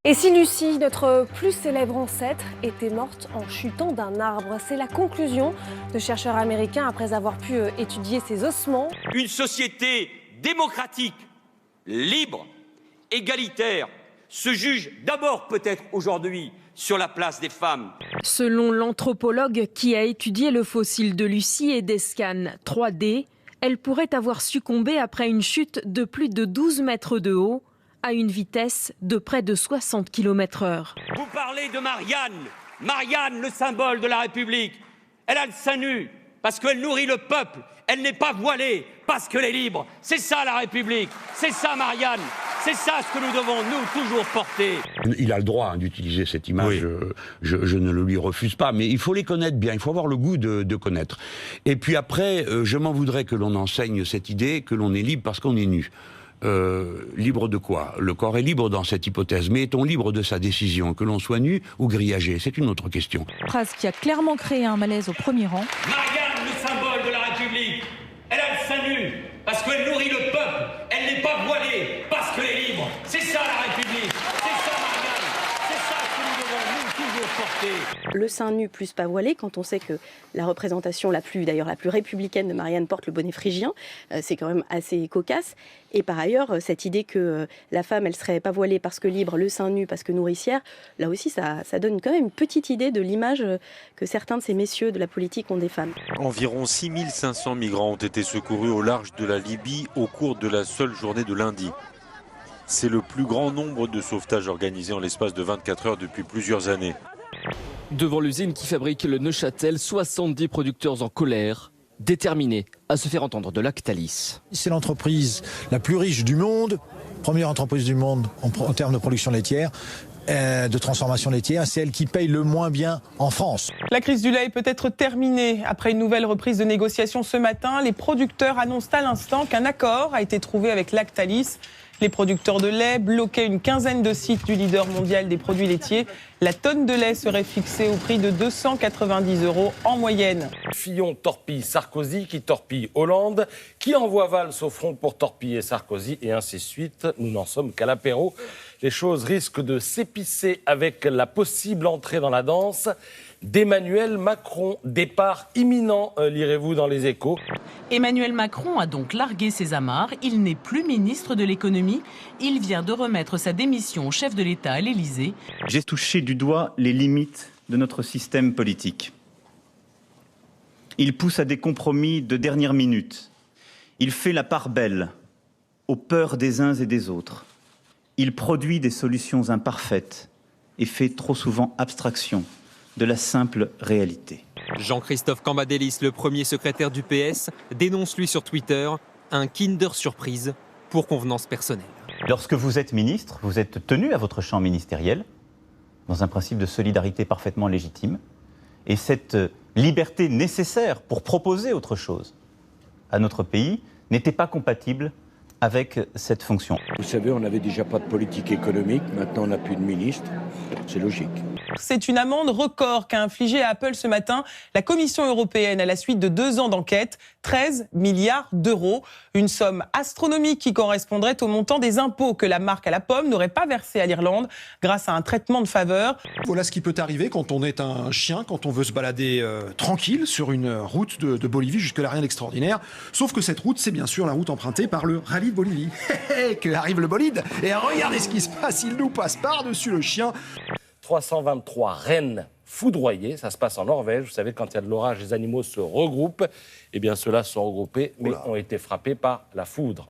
Et si Lucie, notre plus célèbre ancêtre, était morte en chutant d'un arbre? C'est la conclusion de chercheurs américains après avoir pu étudier ses ossements. Une société démocratique, libre, égalitaire, se juge d'abord peut-être aujourd'hui sur la place des femmes. Selon l'anthropologue qui a étudié le fossile de Lucie et des scans 3D, elle pourrait avoir succombé après une chute de plus de 12 mètres de haut, à une vitesse de près de 60 km/h. Vous parlez de Marianne, Marianne, le symbole de la République. Elle a le sein nu parce qu'elle nourrit le peuple. Elle n'est pas voilée parce qu'elle est libre. C'est ça la République, c'est ça Marianne. C'est ça ce que nous devons, nous, toujours porter. Il a le droit d'utiliser cette image, oui. je ne le lui refuse pas, mais il faut les connaître bien, il faut avoir le goût de connaître. Et puis après, je m'en voudrais que l'on enseigne cette idée que l'on est libre parce qu'on est nu. Libre de quoi? Le corps est libre dans cette hypothèse, mais est-on libre de sa décision? Que l'on soit nu ou grillagé, c'est une autre question. Phrase qui a clairement créé un malaise au premier rang. Marianne, le symbole de la République, elle a le sein nu parce qu'elle nourrit le peuple, elle n'est pas voilée parce qu'elle est libre. C'est ça la République, c'est ça Marianne, c'est ça que nous devons nous toujours porter. Le sein nu plus pas voilé, quand on sait que la représentation la plus républicaine de Marianne porte le bonnet phrygien, c'est quand même assez cocasse. Et par ailleurs, cette idée que la femme, elle serait pas voilée parce que libre, le sein nu parce que nourricière, là aussi, ça donne quand même une petite idée de l'image que certains de ces messieurs de la politique ont des femmes. Environ 6500 migrants ont été secourus au large de la Libye au cours de la seule journée de lundi. C'est le plus grand nombre de sauvetages organisés en l'espace de 24 heures depuis plusieurs années. Devant l'usine qui fabrique le Neuchâtel, 70 producteurs en colère, déterminés à se faire entendre de Lactalis. C'est l'entreprise la plus riche du monde, première entreprise du monde en termes de production laitière, de transformation laitière, c'est elle qui paye le moins bien en France. La crise du lait est peut-être terminée. Après une nouvelle reprise de négociations ce matin, les producteurs annoncent à l'instant qu'un accord a été trouvé avec Lactalis. Les producteurs de lait bloquaient une quinzaine de sites du leader mondial des produits laitiers. La tonne de lait serait fixée au prix de 290 € en moyenne. Fillon torpille Sarkozy, qui torpille Hollande, qui envoie Valls au front pour torpiller Sarkozy, et ainsi de suite. Nous n'en sommes qu'à l'apéro. Les choses risquent de s'épicer avec la possible entrée dans la danse d'Emmanuel Macron. Départ imminent, lirez-vous dans les Échos. Emmanuel Macron a donc largué ses amarres. Il n'est plus ministre de l'économie. Il vient de remettre sa démission au chef de l'État à l'Élysée. J'ai touché du doigt les limites de notre système politique. Il pousse à des compromis de dernière minute. Il fait la part belle aux peurs des uns et des autres. Il produit des solutions imparfaites et fait trop souvent abstraction de la simple réalité. Jean-Christophe Cambadélis, le premier secrétaire du PS, dénonce lui sur Twitter un Kinder Surprise pour convenance personnelle. Lorsque vous êtes ministre, vous êtes tenu à votre champ ministériel, dans un principe de solidarité parfaitement légitime, et cette liberté nécessaire pour proposer autre chose à notre pays n'était pas compatible avec cette fonction. Vous savez, on n'avait déjà pas de politique économique, maintenant on n'a plus de ministre, c'est logique. C'est une amende record qu'a infligée à Apple ce matin la Commission européenne à la suite de 2 ans d'enquête, 13 milliards d'euros. Une somme astronomique qui correspondrait au montant des impôts que la marque à la pomme n'aurait pas versé à l'Irlande grâce à un traitement de faveur. Voilà ce qui peut arriver quand on est un chien, quand on veut se balader tranquille sur une route de Bolivie, jusque-là rien d'extraordinaire. Sauf que cette route, c'est bien sûr la route empruntée par le rallye de Bolivie. Que arrive le bolide, et regardez ce qui se passe, il nous passe par-dessus le chien. 323 rennes foudroyées, ça se passe en Norvège. Vous savez, quand il y a de l'orage, les animaux se regroupent. Eh bien, ceux-là sont regroupés, mais ont été frappés par la foudre.